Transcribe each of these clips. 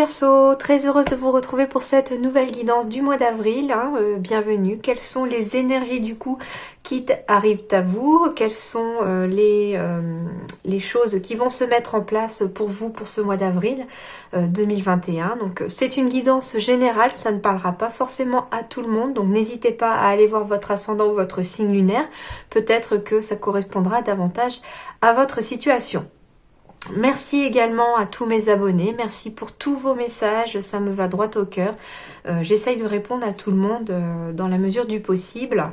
Verseau, très heureuse de vous retrouver pour cette nouvelle guidance du mois d'avril. Bienvenue. Quelles sont les énergies du coup qui arrivent à vous? Quelles sont les choses qui vont se mettre en place pour vous pour ce mois d'avril 2021? Donc c'est une guidance générale, ça ne parlera pas forcément à tout le monde. Donc n'hésitez pas à aller voir votre ascendant ou votre signe lunaire. Peut-être que ça correspondra davantage à votre situation. Merci également à tous mes abonnés, merci pour tous vos messages, ça me va droit au cœur. J'essaye de répondre à tout le monde dans la mesure du possible.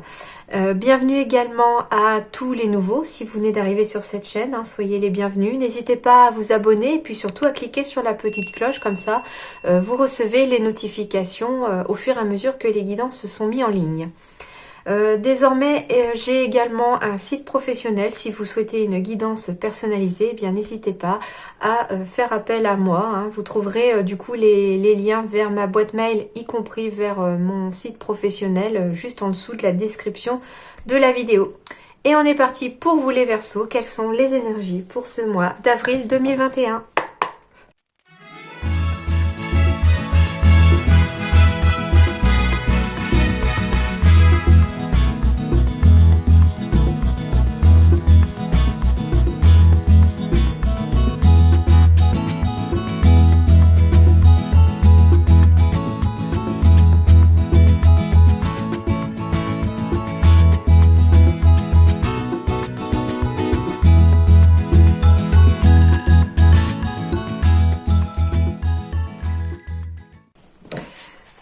Bienvenue également à tous les nouveaux, si vous venez d'arriver sur cette chaîne, soyez les bienvenus. N'hésitez pas à vous abonner et puis surtout à cliquer sur la petite cloche, comme ça vous recevez les notifications au fur et à mesure que les guidances se sont mis en ligne. Désormais, j'ai également un site professionnel. Si vous souhaitez une guidance personnalisée, eh bien n'hésitez pas à faire appel à moi. Vous trouverez du coup les liens vers ma boîte mail, y compris vers mon site professionnel, juste en dessous de la description de la vidéo. Et on est parti pour vous les Verseaux. Quelles sont les énergies pour ce mois d'avril 2021?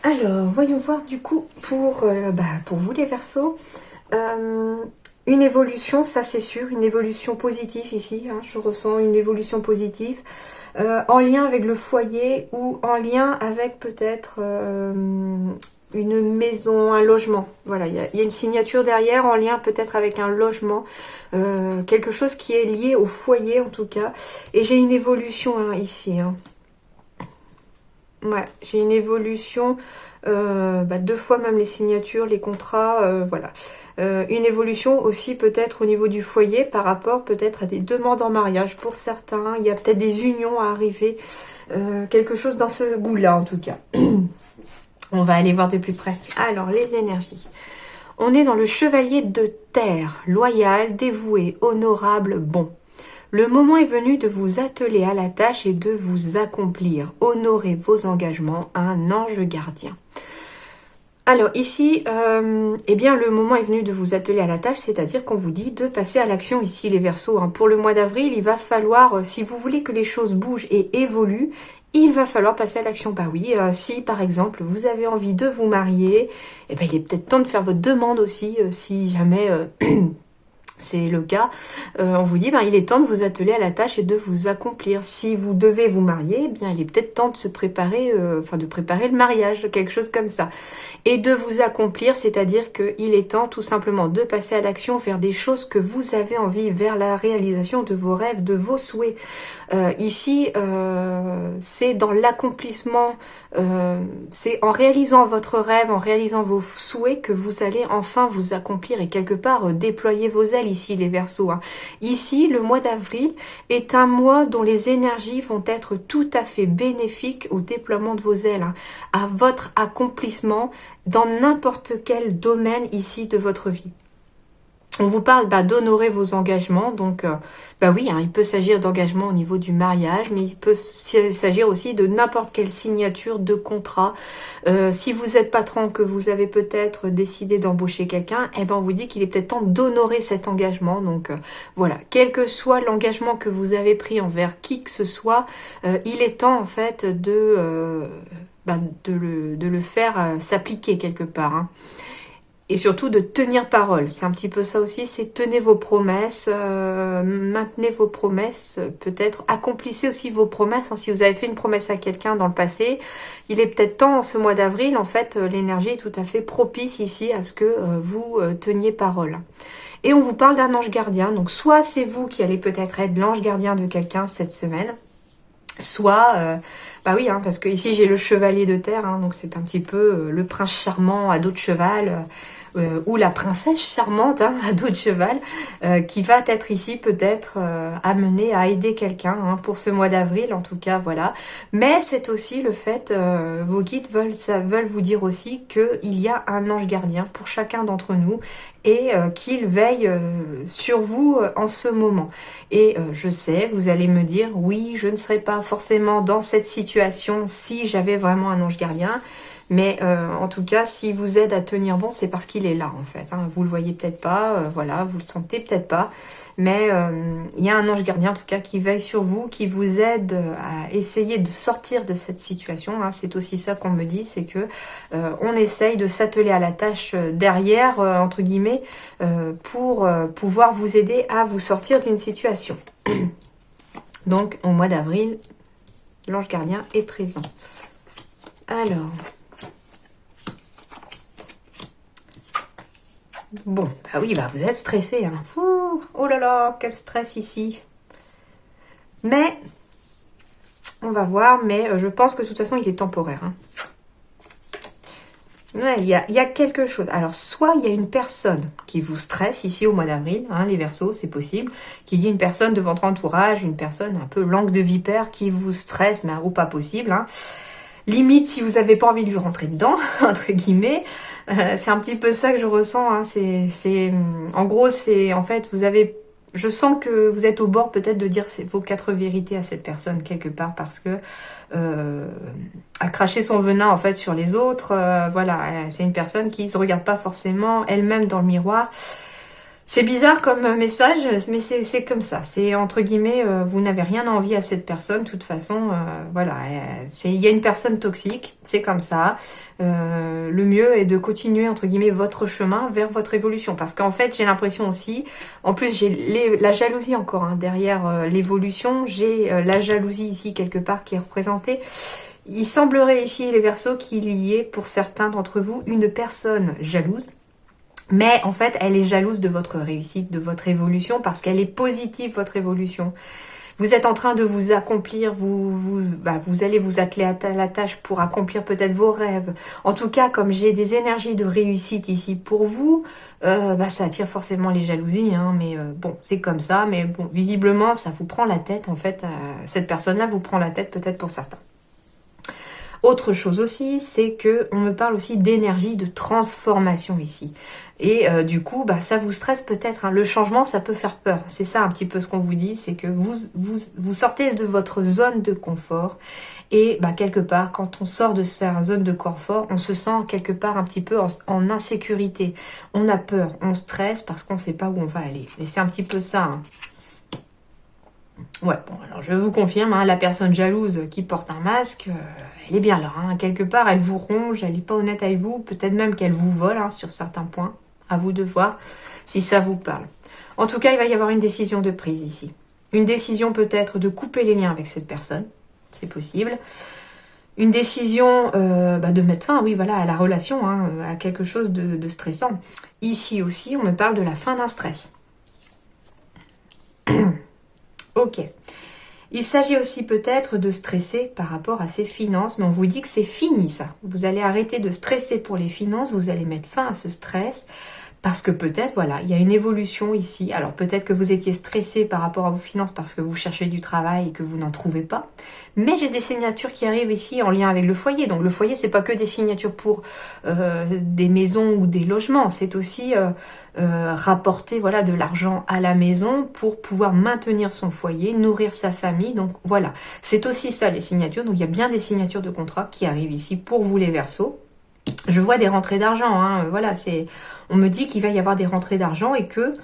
Alors, voyons voir du coup pour vous les Verseaux. Une évolution, ça c'est sûr, une évolution positive ici. Je ressens une évolution positive en lien avec le foyer ou en lien avec peut-être une maison, un logement. Voilà, il y a une signature derrière en lien peut-être avec un logement, quelque chose qui est lié au foyer en tout cas. Et j'ai une évolution ici. Ouais, j'ai une évolution, deux fois même les signatures, les contrats, voilà. Une évolution aussi peut-être au niveau du foyer par rapport peut-être à des demandes en mariage. Pour certains, il y a peut-être des unions à arriver, quelque chose dans ce goût-là en tout cas. On va aller voir de plus près. Alors, les énergies. On est dans le chevalier de terre, loyal, dévoué, honorable, bon. Le moment est venu de vous atteler à la tâche et de vous accomplir. Honorez vos engagements, un ange gardien. Alors ici, eh bien le moment est venu de vous atteler à la tâche, c'est-à-dire qu'on vous dit de passer à l'action ici les Verseaux. Pour le mois d'avril, il va falloir, si vous voulez que les choses bougent et évoluent, il va falloir passer à l'action. Bah oui, si par exemple vous avez envie de vous marier, eh ben, il est peut-être temps de faire votre demande aussi, si jamais... c'est le cas, on vous dit il est temps de vous atteler à la tâche et de vous accomplir. Si vous devez vous marier, eh bien il est peut-être temps de se préparer, de préparer le mariage, quelque chose comme ça. Et de vous accomplir, c'est-à-dire qu'il est temps tout simplement de passer à l'action vers des choses que vous avez envie, vers la réalisation de vos rêves, de vos souhaits. Ici, c'est dans l'accomplissement, c'est en réalisant votre rêve, en réalisant vos souhaits que vous allez enfin vous accomplir et quelque part déployer vos ailes ici les Verseaux. Ici, le mois d'avril est un mois dont les énergies vont être tout à fait bénéfiques au déploiement de vos ailes, à votre accomplissement dans n'importe quel domaine ici de votre vie. On vous parle d'honorer vos engagements, donc oui, il peut s'agir d'engagement au niveau du mariage, mais il peut s'agir aussi de n'importe quelle signature de contrat. Si vous êtes patron, que vous avez peut-être décidé d'embaucher quelqu'un, on vous dit qu'il est peut-être temps d'honorer cet engagement. Donc voilà, quel que soit l'engagement que vous avez pris envers qui que ce soit, il est temps en fait de le faire s'appliquer quelque part. Et surtout de tenir parole, c'est un petit peu ça aussi, c'est tenez vos promesses, maintenez vos promesses, peut-être accomplissez aussi vos promesses. Si vous avez fait une promesse à quelqu'un dans le passé, il est peut-être temps en ce mois d'avril, en fait, l'énergie est tout à fait propice ici à ce que vous teniez parole. Et on vous parle d'un ange gardien, donc soit c'est vous qui allez peut-être être l'ange gardien de quelqu'un cette semaine, soit... oui, parce que ici j'ai le chevalier de terre, donc c'est un petit peu le prince charmant à dos de cheval. ou la princesse charmante, hein, à dos de cheval, qui va être ici peut-être amenée à aider quelqu'un, hein, pour ce mois d'avril, en tout cas, voilà. Mais c'est aussi le fait, vos guides veulent vous dire aussi qu'il y a un ange gardien pour chacun d'entre nous, et qu'il veille sur vous en ce moment. Et je sais, vous allez me dire, oui, je ne serais pas forcément dans cette situation si j'avais vraiment un ange gardien, mais en tout cas, s'il vous aide à tenir bon, c'est parce qu'il est là, en fait, hein. Vous le voyez peut-être pas, voilà, vous le sentez peut-être pas, mais il y a un ange gardien, en tout cas, qui veille sur vous, qui vous aide à essayer de sortir de cette situation, hein. C'est aussi ça qu'on me dit, c'est que on essaye de s'atteler à la tâche derrière, entre guillemets, pour pouvoir vous aider à vous sortir d'une situation. Donc, au mois d'avril, l'ange gardien est présent. Alors... bon, bah oui, bah vous êtes stressé, hein. Ouh, oh là là, quel stress ici. Mais, on va voir, mais je pense que de toute façon, il est temporaire, hein. Ouais, il y a quelque chose. Alors, soit il y a une personne qui vous stresse ici au mois d'avril, hein, les Verseaux, c'est possible, qu'il y ait une personne de votre entourage, une personne un peu langue de vipère qui vous stresse, mais ou pas possible, hein. Limite, si vous n'avez pas envie de lui rentrer dedans, entre guillemets, c'est un petit peu ça que je ressens, hein. En gros, c'est en fait, je sens que vous êtes au bord peut-être de dire vos 4 vérités à cette personne quelque part, parce que à cracher son venin en fait sur les autres, voilà, c'est une personne qui se regarde pas forcément elle-même dans le miroir. C'est bizarre comme message, mais c'est comme ça. C'est entre guillemets, vous n'avez rien envie à cette personne. De toute façon, voilà, il y a une personne toxique, c'est comme ça. Le mieux est de continuer entre guillemets votre chemin vers votre évolution, parce qu'en fait, j'ai l'impression aussi, en plus j'ai la jalousie encore, hein, derrière l'évolution. J'ai la jalousie ici quelque part qui est représentée. Il semblerait ici les Verseaux qu'il y ait pour certains d'entre vous une personne jalouse. Mais en fait, elle est jalouse de votre réussite, de votre évolution, parce qu'elle est positive, votre évolution. Vous êtes en train de vous accomplir, vous allez vous atteler à la tâche pour accomplir peut-être vos rêves. En tout cas, comme j'ai des énergies de réussite ici pour vous, ça attire forcément les jalousies, hein, mais bon, c'est comme ça. Mais bon, visiblement, ça vous prend la tête, en fait. Cette personne-là vous prend la tête peut-être pour certains. Autre chose aussi, c'est que on me parle aussi d'énergie de transformation ici. Et du coup, ça vous stresse peut-être, hein. Le changement, ça peut faire peur. C'est ça un petit peu ce qu'on vous dit, c'est que vous sortez de votre zone de confort. Et quelque part, quand on sort de sa zone de confort, on se sent quelque part un petit peu en insécurité. On a peur, on stresse parce qu'on ne sait pas où on va aller. Et c'est un petit peu ça, hein. Ouais, bon, alors je vous confirme, hein, la personne jalouse qui porte un masque, elle est bien là, hein. Quelque part, elle vous ronge, elle n'est pas honnête avec vous, peut-être même qu'elle vous vole, hein, sur certains points. À vous de voir si ça vous parle. En tout cas, il va y avoir une décision de prise ici. Une décision peut-être de couper les liens avec cette personne, c'est possible. Une décision de mettre fin, oui, voilà, à la relation, hein, à quelque chose de stressant. Ici aussi, on me parle de la fin d'un stress. Ok. Il s'agit aussi peut-être de stresser par rapport à ses finances, mais on vous dit que c'est fini ça. Vous allez arrêter de stresser pour les finances, vous allez mettre fin à ce stress, parce que peut-être, voilà, il y a une évolution ici. Alors peut-être que vous étiez stressé par rapport à vos finances parce que vous cherchez du travail et que vous n'en trouvez pas. Mais j'ai des signatures qui arrivent ici en lien avec le foyer. Donc le foyer, c'est pas que des signatures pour des maisons ou des logements, c'est aussi rapporter voilà de l'argent à la maison pour pouvoir maintenir son foyer, nourrir sa famille. Donc voilà, c'est aussi ça les signatures. Donc il y a bien des signatures de contrat qui arrivent ici pour vous les Verseaux. Je vois des rentrées d'argent, hein, voilà, on me dit qu'il va y avoir des rentrées d'argent et que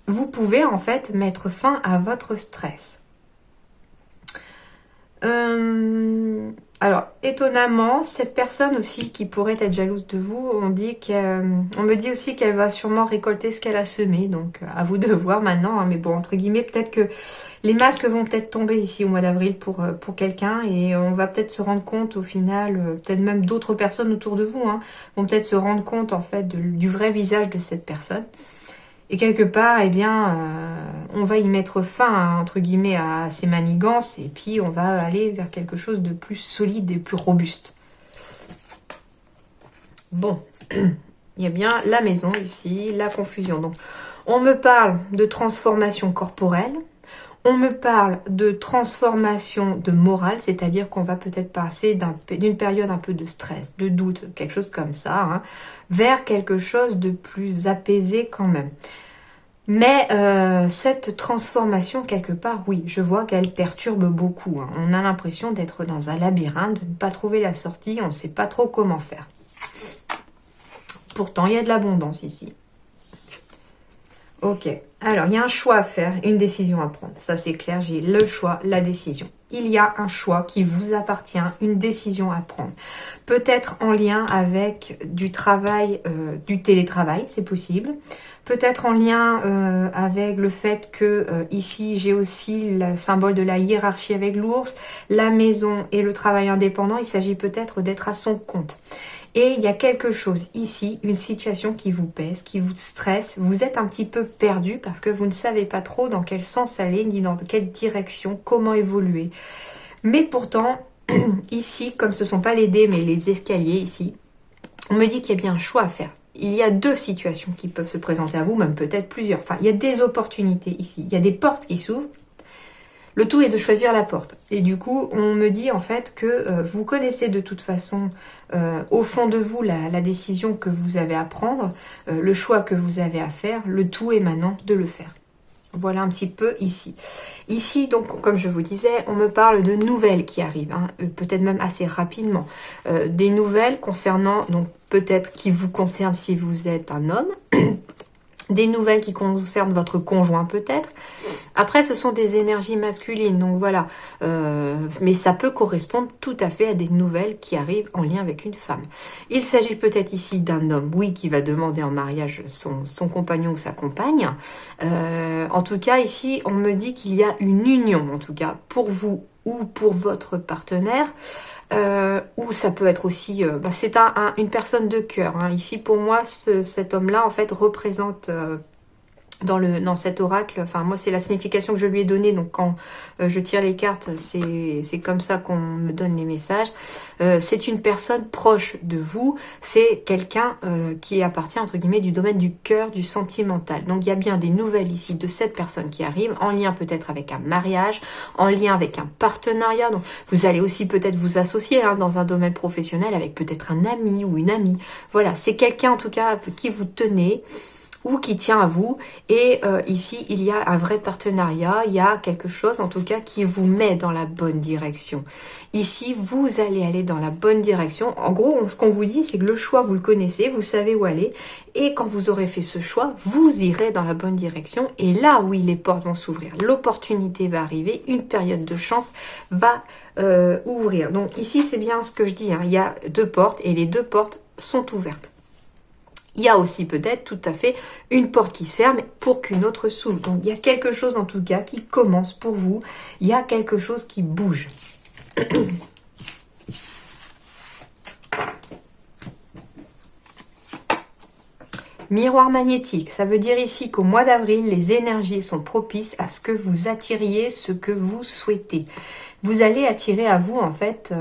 vous pouvez en fait mettre fin à votre stress. Alors, étonnamment, cette personne aussi qui pourrait être jalouse de vous, on me dit aussi qu'elle va sûrement récolter ce qu'elle a semé, donc à vous de voir maintenant, hein, mais bon, entre guillemets, peut-être que les masques vont peut-être tomber ici au mois d'avril pour quelqu'un, et on va peut-être se rendre compte au final, peut-être même d'autres personnes autour de vous, hein, vont peut-être se rendre compte en fait du vrai visage de cette personne. Et quelque part, eh bien, on va y mettre fin, hein, entre guillemets, à ces manigances, et puis on va aller vers quelque chose de plus solide et plus robuste. Bon. Il y a bien la maison ici, la confusion. Donc, on me parle de transformation corporelle. On me parle de transformation de morale, c'est-à-dire qu'on va peut-être passer d'une période un peu de stress, de doute, quelque chose comme ça, hein, vers quelque chose de plus apaisé quand même. Mais cette transformation, quelque part, oui, je vois qu'elle perturbe beaucoup. Hein. On a l'impression d'être dans un labyrinthe, de ne pas trouver la sortie, on ne sait pas trop comment faire. Pourtant, il y a de l'abondance ici. Ok, alors il y a un choix à faire, une décision à prendre. Ça c'est clair, j'ai le choix, la décision. Il y a un choix qui vous appartient, une décision à prendre. Peut-être en lien avec du travail, du télétravail, c'est possible. Peut-être en lien avec le fait que ici j'ai aussi le symbole de la hiérarchie avec l'ours, la maison et le travail indépendant. Il s'agit peut-être d'être à son compte. Et il y a quelque chose ici, une situation qui vous pèse, qui vous stresse. Vous êtes un petit peu perdu parce que vous ne savez pas trop dans quel sens aller, ni dans quelle direction, comment évoluer. Mais pourtant, ici, comme ce ne sont pas les dés, mais les escaliers ici, on me dit qu'il y a bien un choix à faire. Il y a deux situations qui peuvent se présenter à vous, même peut-être plusieurs. Enfin, il y a des opportunités ici. Il y a des portes qui s'ouvrent. Le tout est de choisir la porte. Et du coup, on me dit en fait que vous connaissez de toute façon au fond de vous la décision que vous avez à prendre, le choix que vous avez à faire. Le tout est maintenant de le faire. Voilà un petit peu ici. Ici, donc, comme je vous disais, on me parle de nouvelles qui arrivent, hein, peut-être même assez rapidement. Des nouvelles concernant, donc peut-être qui vous concernent si vous êtes un homme, des nouvelles qui concernent votre conjoint peut-être. Après, ce sont des énergies masculines, donc voilà. Mais ça peut correspondre tout à fait à des nouvelles qui arrivent en lien avec une femme. Il s'agit peut-être ici d'un homme, oui, qui va demander en mariage son compagnon ou sa compagne. En tout cas, ici, on me dit qu'il y a une union, en tout cas, pour vous ou pour votre partenaire. Ou ça peut être aussi, c'est une personne de cœur. Hein. Ici, pour moi, cet homme-là, en fait, représente dans cet oracle, enfin moi c'est la signification que je lui ai donnée, donc quand je tire les cartes, c'est comme ça qu'on me donne les messages. C'est une personne proche de vous, c'est quelqu'un qui appartient entre guillemets du domaine du cœur, du sentimental. Donc il y a bien des nouvelles ici de cette personne qui arrive, en lien peut-être avec un mariage, en lien avec un partenariat. Donc vous allez aussi peut-être vous associer dans un domaine professionnel avec peut-être un ami ou une amie. Voilà, c'est quelqu'un en tout cas qui vous tenez, ou qui tient à vous. Et ici, il y a un vrai partenariat, il y a quelque chose en tout cas qui vous met dans la bonne direction. Ici, vous allez aller dans la bonne direction. En gros, ce qu'on vous dit, c'est que le choix, vous le connaissez, vous savez où aller. Et quand vous aurez fait ce choix, vous irez dans la bonne direction. Et là, oui, les portes vont s'ouvrir. L'opportunité va arriver, une période de chance va ouvrir. Donc ici, c'est bien ce que je dis, hein. Il y a deux portes et les deux portes sont ouvertes. Il y a aussi peut-être tout à fait une porte qui se ferme pour qu'une autre s'ouvre. Donc il y a quelque chose en tout cas qui commence pour vous. Il y a quelque chose qui bouge. Miroir magnétique, ça veut dire ici qu'au mois d'avril, les énergies sont propices à ce que vous attiriez ce que vous souhaitez. Vous allez attirer à vous, en fait,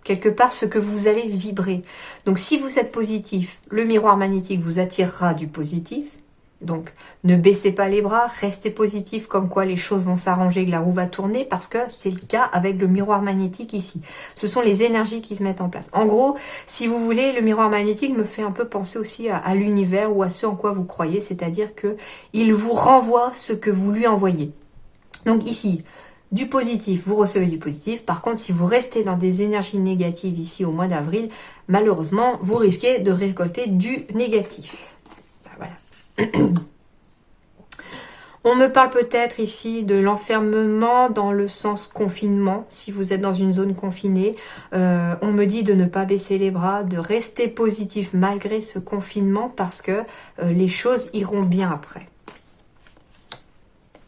quelque part, ce que vous allez vibrer. Donc, si vous êtes positif, le miroir magnétique vous attirera du positif. Donc, ne baissez pas les bras, restez positif, comme quoi les choses vont s'arranger, que la roue va tourner, parce que c'est le cas avec le miroir magnétique ici. Ce sont les énergies qui se mettent en place. En gros, si vous voulez, le miroir magnétique me fait un peu penser aussi à l'univers ou à ce en quoi vous croyez, c'est-à-dire que il vous renvoie ce que vous lui envoyez. Donc ici, du positif, vous recevez du positif. Par contre, si vous restez dans des énergies négatives ici au mois d'avril, malheureusement, vous risquez de récolter du négatif. Voilà. On me parle peut-être ici de l'enfermement dans le sens confinement, si vous êtes dans une zone confinée. On me dit de ne pas baisser les bras, de rester positif malgré ce confinement parce que les choses iront bien après.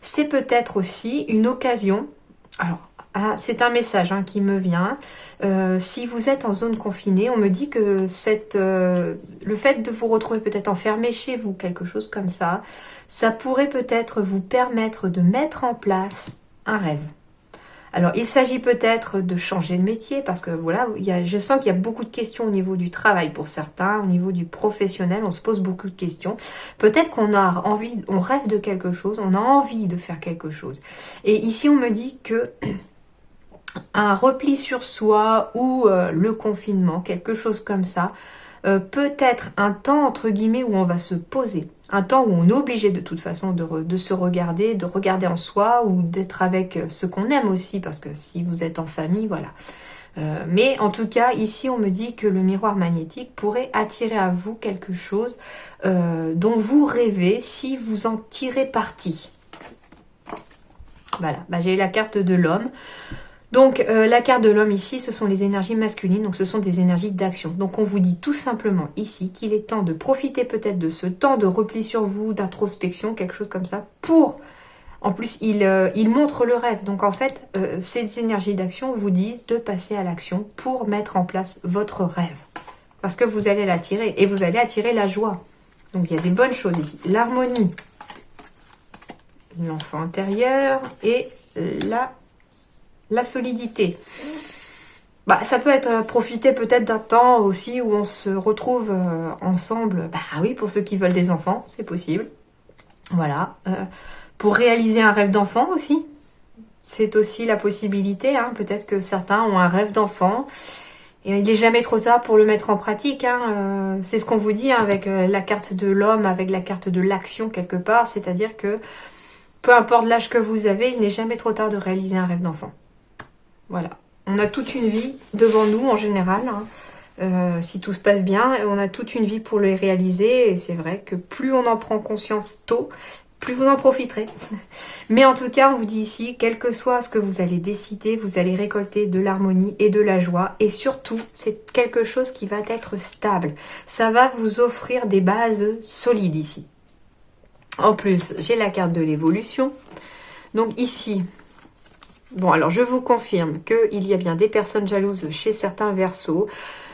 C'est peut-être aussi une occasion, alors c'est un message qui me vient, si vous êtes en zone confinée, on me dit que le fait de vous retrouver peut-être enfermé chez vous, quelque chose comme ça pourrait peut-être vous permettre de mettre en place un rêve. Alors, il s'agit peut-être de changer de métier parce que voilà, je sens qu'il y a beaucoup de questions au niveau du travail pour certains, au niveau du professionnel, on se pose beaucoup de questions. Peut-être qu'on a envie, on rêve de quelque chose, on a envie de faire quelque chose. Et ici, on me dit que un repli sur soi ou le confinement, quelque chose comme ça, peut être un temps entre guillemets où on va se poser. Un temps où on est obligé de toute façon de se regarder, de regarder en soi ou d'être avec ce qu'on aime aussi, parce que si vous êtes en famille, voilà. Mais en tout cas, ici, on me dit que le miroir magnétique pourrait attirer à vous quelque chose dont vous rêvez si vous en tirez parti. Voilà, j'ai la carte de l'homme. Donc, la carte de l'homme ici, ce sont les énergies masculines, donc ce sont des énergies d'action. Donc, on vous dit tout simplement ici qu'il est temps de profiter peut-être de ce temps de repli sur vous, d'introspection, quelque chose comme ça, pour... En plus, il montre le rêve. Donc, en fait, ces énergies d'action vous disent de passer à l'action pour mettre en place votre rêve. Parce que vous allez l'attirer, et vous allez attirer la joie. Donc, il y a des bonnes choses ici. L'harmonie, l'enfant intérieur, et la solidité. Ça peut être profiter peut-être d'un temps aussi où on se retrouve ensemble. Oui, pour ceux qui veulent des enfants, c'est possible. Voilà. Pour réaliser un rêve d'enfant aussi. C'est aussi la possibilité. Peut-être que certains ont un rêve d'enfant. Et il n'est jamais trop tard pour le mettre en pratique. C'est ce qu'on vous dit avec la carte de l'homme, avec la carte de l'action quelque part. C'est-à-dire que peu importe l'âge que vous avez, il n'est jamais trop tard de réaliser un rêve d'enfant. Voilà. On a toute une vie devant nous en général. Si tout se passe bien, on a toute une vie pour le réaliser. Et c'est vrai que plus on en prend conscience tôt, plus vous en profiterez. Mais en tout cas, on vous dit ici, quel que soit ce que vous allez décider, vous allez récolter de l'harmonie et de la joie. Et surtout, c'est quelque chose qui va être stable. Ça va vous offrir des bases solides ici. En plus, j'ai la carte de l'évolution. Donc ici... Bon, alors je vous confirme qu'il y a bien des personnes jalouses chez certains Verseaux,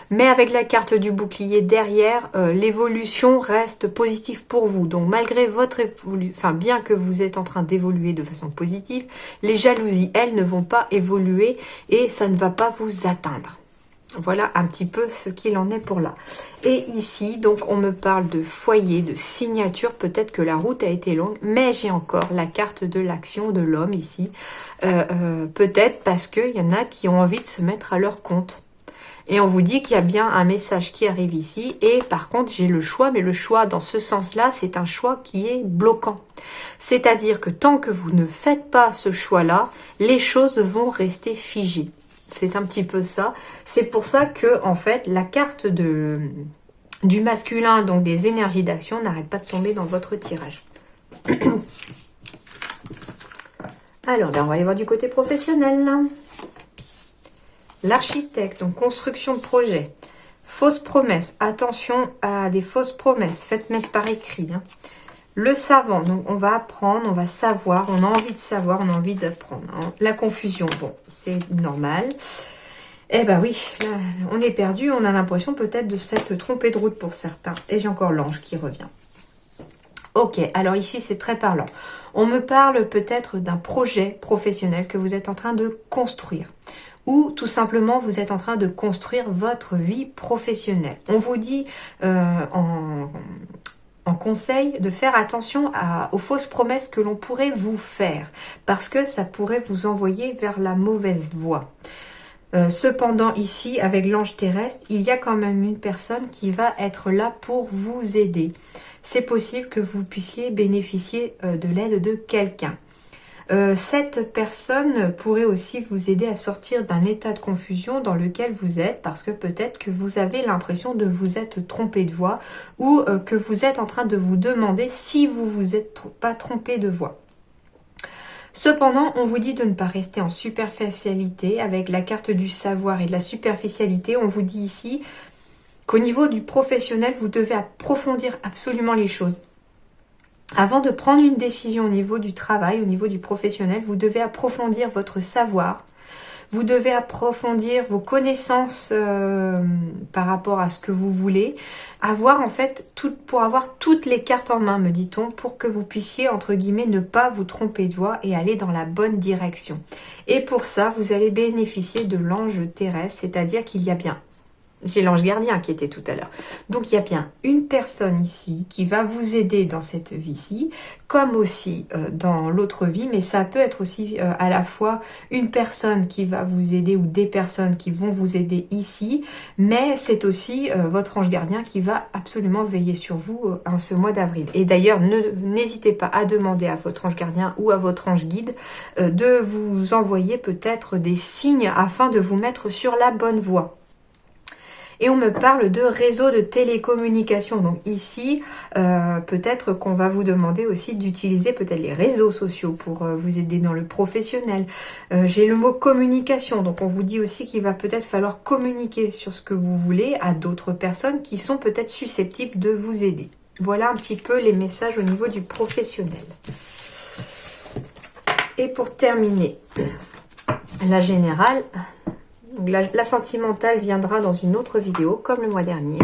mais avec la carte du bouclier derrière, l'évolution reste positive pour vous. Donc malgré votre évolution, bien que vous êtes en train d'évoluer de façon positive, les jalousies, elles, ne vont pas évoluer et ça ne va pas vous atteindre. Voilà un petit peu ce qu'il en est pour là. Et ici, donc, on me parle de foyer, de signature. Peut-être que la route a été longue, mais j'ai encore la carte de l'action de l'homme ici. Peut-être parce qu'il y en a qui ont envie de se mettre à leur compte. Et on vous dit qu'il y a bien un message qui arrive ici. Et par contre, j'ai le choix, mais le choix dans ce sens-là, c'est un choix qui est bloquant. C'est-à-dire que tant que vous ne faites pas ce choix-là, les choses vont rester figées. C'est un petit peu ça. C'est pour ça que, en fait, la carte du masculin, donc des énergies d'action, n'arrête pas de tomber dans votre tirage. Alors, on va aller voir du côté professionnel. L'architecte, donc construction de projet. Fausses promesses. Attention à des fausses promesses. Faites mettre par écrit. Le savant, donc on va apprendre, on va savoir, on a envie de savoir, on a envie d'apprendre. La confusion, bon, c'est normal. Eh ben oui, là, on est perdu, on a l'impression peut-être de s'être trompé de route pour certains. Et j'ai encore l'ange qui revient. Ok, alors ici c'est très parlant. On me parle peut-être d'un projet professionnel que vous êtes en train de construire. Ou tout simplement vous êtes en train de construire votre vie professionnelle. On vous dit en conseil de faire attention aux fausses promesses que l'on pourrait vous faire, parce que ça pourrait vous envoyer vers la mauvaise voie. Cependant ici, avec l'ange terrestre, il y a quand même une personne qui va être là pour vous aider. C'est possible que vous puissiez bénéficier de l'aide de quelqu'un. Cette personne pourrait aussi vous aider à sortir d'un état de confusion dans lequel vous êtes, parce que peut-être que vous avez l'impression de vous être trompé de voie ou que vous êtes en train de vous demander si vous vous êtes pas trompé de voie. Cependant, on vous dit de ne pas rester en superficialité. Avec la carte du savoir et de la superficialité, on vous dit ici qu'au niveau du professionnel, vous devez approfondir absolument les choses. Avant de prendre une décision au niveau du travail, au niveau du professionnel, vous devez approfondir votre savoir. Vous devez approfondir vos connaissances par rapport à ce que vous voulez. Avoir en fait, pour avoir toutes les cartes en main, me dit-on, pour que vous puissiez, entre guillemets, ne pas vous tromper de voie et aller dans la bonne direction. Et pour ça, vous allez bénéficier de l'ange terrestre, c'est-à-dire qu'il y a bien... J'ai l'ange gardien qui était tout à l'heure. Donc, il y a bien une personne ici qui va vous aider dans cette vie-ci, comme aussi dans l'autre vie, mais ça peut être aussi à la fois une personne qui va vous aider ou des personnes qui vont vous aider ici, mais c'est aussi votre ange gardien qui va absolument veiller sur vous en ce mois d'avril. Et d'ailleurs, n'hésitez pas à demander à votre ange gardien ou à votre ange guide de vous envoyer peut-être des signes afin de vous mettre sur la bonne voie. Et on me parle de réseau de télécommunication. Donc ici, peut-être qu'on va vous demander aussi d'utiliser peut-être les réseaux sociaux pour vous aider dans le professionnel. J'ai le mot communication. Donc on vous dit aussi qu'il va peut-être falloir communiquer sur ce que vous voulez à d'autres personnes qui sont peut-être susceptibles de vous aider. Voilà un petit peu les messages au niveau du professionnel. Et pour terminer, la générale... Donc la sentimentale viendra dans une autre vidéo, comme le mois dernier.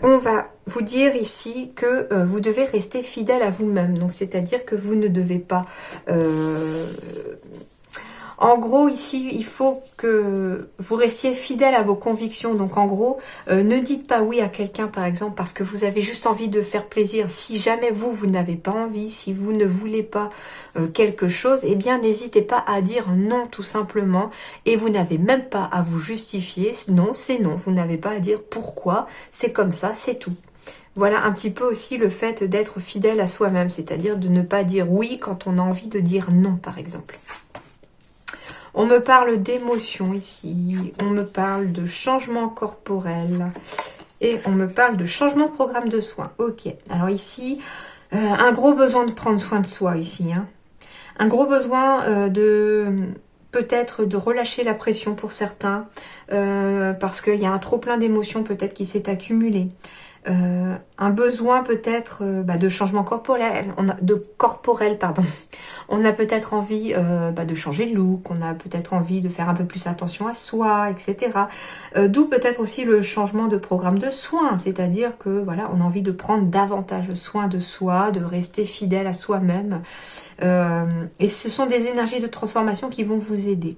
On va vous dire ici que vous devez rester fidèle à vous-même. Donc, c'est-à-dire que vous ne devez pas... En gros, ici, il faut que vous restiez fidèle à vos convictions. Donc, en gros, ne dites pas oui à quelqu'un, par exemple, parce que vous avez juste envie de faire plaisir. Si jamais vous n'avez pas envie, si vous ne voulez pas quelque chose, eh bien, n'hésitez pas à dire non, tout simplement. Et vous n'avez même pas à vous justifier. Non, c'est non. Vous n'avez pas à dire pourquoi. C'est comme ça, c'est tout. Voilà un petit peu aussi le fait d'être fidèle à soi-même, c'est-à-dire de ne pas dire oui quand on a envie de dire non, par exemple. On me parle d'émotions ici, on me parle de changement corporel et on me parle de changement de programme de soins. Ok, alors ici, un gros besoin de prendre soin de soi ici. Hein. Un gros besoin de peut-être de relâcher la pression pour certains parce qu'il y a un trop plein d'émotions peut-être qui s'est accumulé. Un besoin peut-être de changement corporel, on a peut-être envie de changer de look, on a peut-être envie de faire un peu plus attention à soi, etc. D'où peut-être aussi le changement de programme de soins, c'est-à-dire que voilà, on a envie de prendre davantage soin de soi, de rester fidèle à soi-même. Et ce sont des énergies de transformation qui vont vous aider.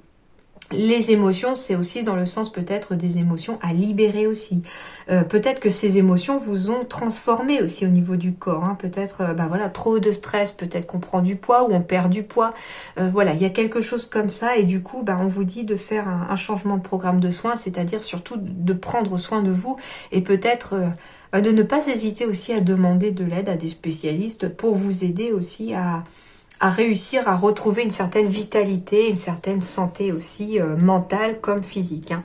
Les émotions, c'est aussi dans le sens peut-être des émotions à libérer aussi. Peut-être que ces émotions vous ont transformé aussi au niveau du corps. Hein. Peut-être voilà, trop de stress, peut-être qu'on prend du poids ou on perd du poids. Voilà, il y a quelque chose comme ça et du coup, on vous dit de faire un changement de programme de soins, c'est-à-dire surtout de prendre soin de vous et peut-être de ne pas hésiter aussi à demander de l'aide à des spécialistes pour vous aider aussi à réussir à retrouver une certaine vitalité, une certaine santé aussi mentale comme physique. Hein.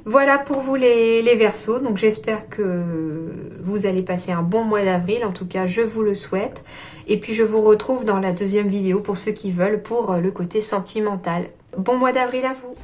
Voilà pour vous les Verseaux, donc j'espère que vous allez passer un bon mois d'avril, en tout cas je vous le souhaite. Et puis je vous retrouve dans la deuxième vidéo pour ceux qui veulent, pour le côté sentimental. Bon mois d'avril à vous!